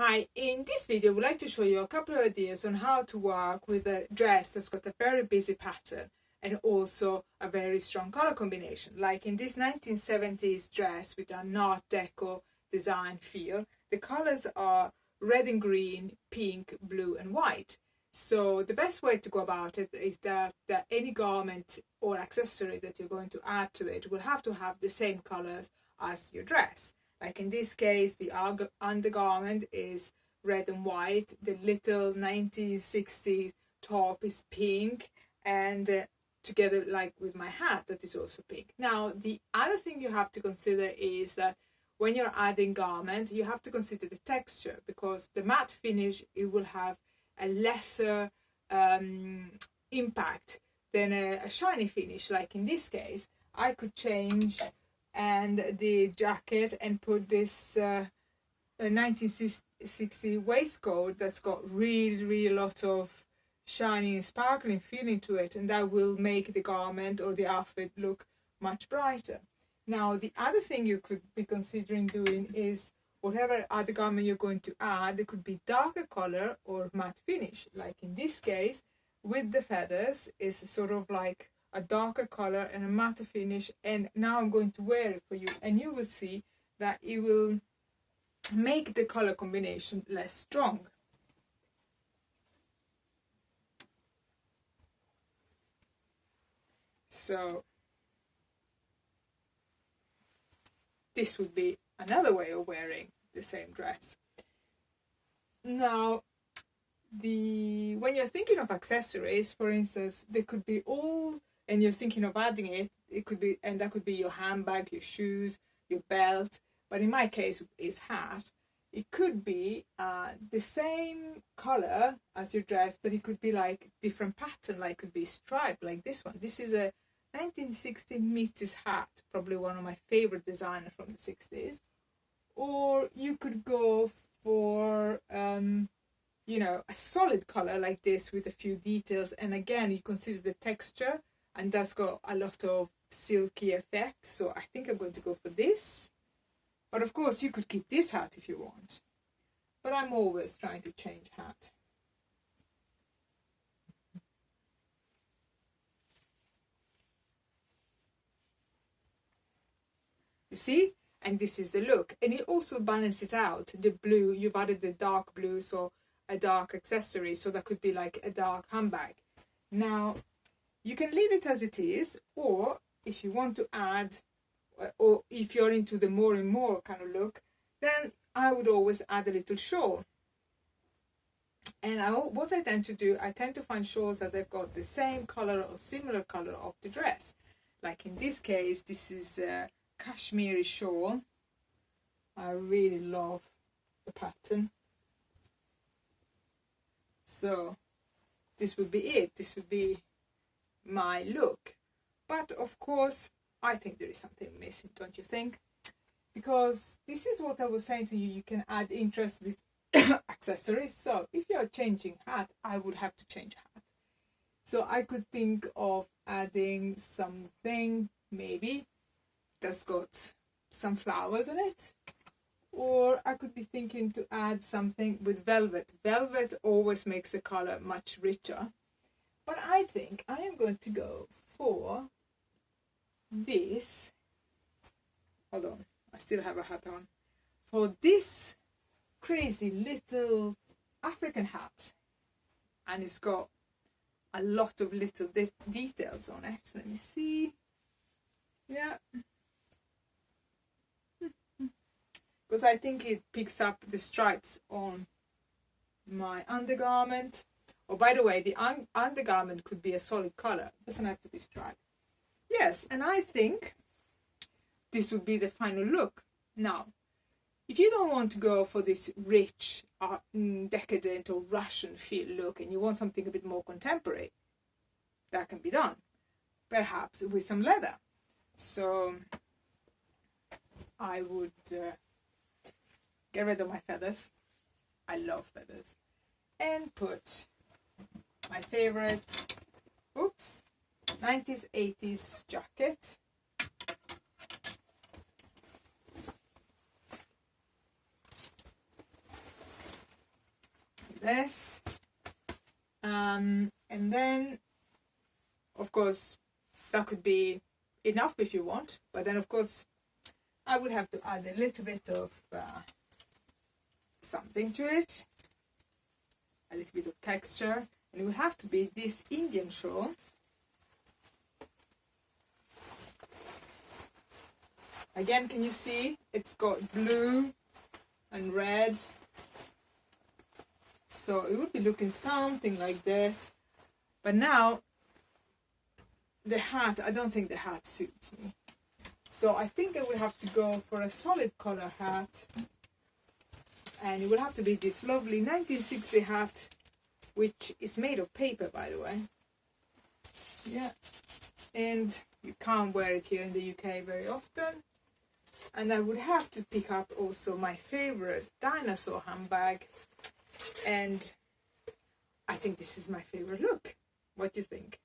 Hi, in this video I would like to show you a couple of ideas on how to work with a dress that's got a very busy pattern and also a very strong color combination. Like in this 1970s dress with an Art Deco design feel, the colors are red and green, pink, blue and white. So the best way to go about it is that any garment or accessory that you're going to add to it will have to have the same colors as your dress. Like in this case, the undergarment is red and white, the little 1960s top is pink, and together like with my hat that is also pink. Now the other thing you have to consider is that when you're adding garment, you have to consider the texture, because the matte finish, it will have a lesser impact than a shiny finish. Like in this case, I could change and the jacket and put this 1960 waistcoat that's got really a lot of shiny and sparkling feeling to it, and that will make the garment or the outfit look much brighter. Now the other thing you could be considering doing is whatever other garment you're going to add, it could be darker color or matte finish. Like in this case with the feathers, is sort of like a darker color and a matte finish, and now I'm going to wear it for you and you will see that it will make the color combination less strong. So this would be another way of wearing the same dress. Now when you're thinking of accessories, for instance, they could be all, and you're thinking of adding it could be, and that could be your handbag, your shoes, your belt, but in my case it's hat. It could be the same color as your dress, but it could be like different pattern, like it could be striped, like this one. This is a 1960 Mrs. hat, probably one of my favorite designers from the 60s. Or you could go for you know, a solid color like this with a few details, and again you consider the texture, and that's got a lot of silky effect. So I think I'm going to go for this, but of course you could keep this hat if you want, but I'm always trying to change hat. You see, and this is the look, and it also balances out the blue. You've added the dark blue, so a dark accessory, so that could be like a dark handbag. Now you can leave it as it is, or if you want to add, or if you're into the more and more kind of look, then I would always add a little shawl. And what I tend to do, I tend to find shawls that they've got the same color or similar color of the dress. Like in this case, this is a cashmere shawl. I really love the pattern. So this would be it. This would be my look. But of course, I think there is something missing, don't you think? Because this is what I was saying to you, you can add interest with accessories. So if you're changing hat, I would have to change hat. So I could think of adding something maybe that's got some flowers in it. Or I could be thinking to add something with velvet. Velvet always makes the color much richer. But I think I am going to go for this. Hold on, I still have a hat on. For this crazy little African hat. And it's got a lot of little details on it. Let me see. Yeah. Because I think it picks up the stripes on my undergarment. Oh, by the way, the undergarment could be a solid color. It doesn't have to be striped. Yes, and I think this would be the final look. Now, if you don't want to go for this rich, decadent or Russian feel look, and you want something a bit more contemporary, that can be done. Perhaps with some leather. So I would get rid of my feathers. I love feathers. And put my favorite 90s 80s jacket. this. And then, of course, that could be enough if you want, but then of course I would have to add a little bit of something to it, a little bit of texture, and it would have to be this Indian shawl. Again, can you see it's got blue and red, so it would be looking something like this. But now the hat, I don't think the hat suits me, so I think I will have to go for a solid color hat, and it will have to be this lovely 1960 hat, which is made of paper, by the way. Yeah, and you can't wear it here in the UK very often. And I would have to pick up also my favorite dinosaur handbag, and I think this is my favorite look. What do you think?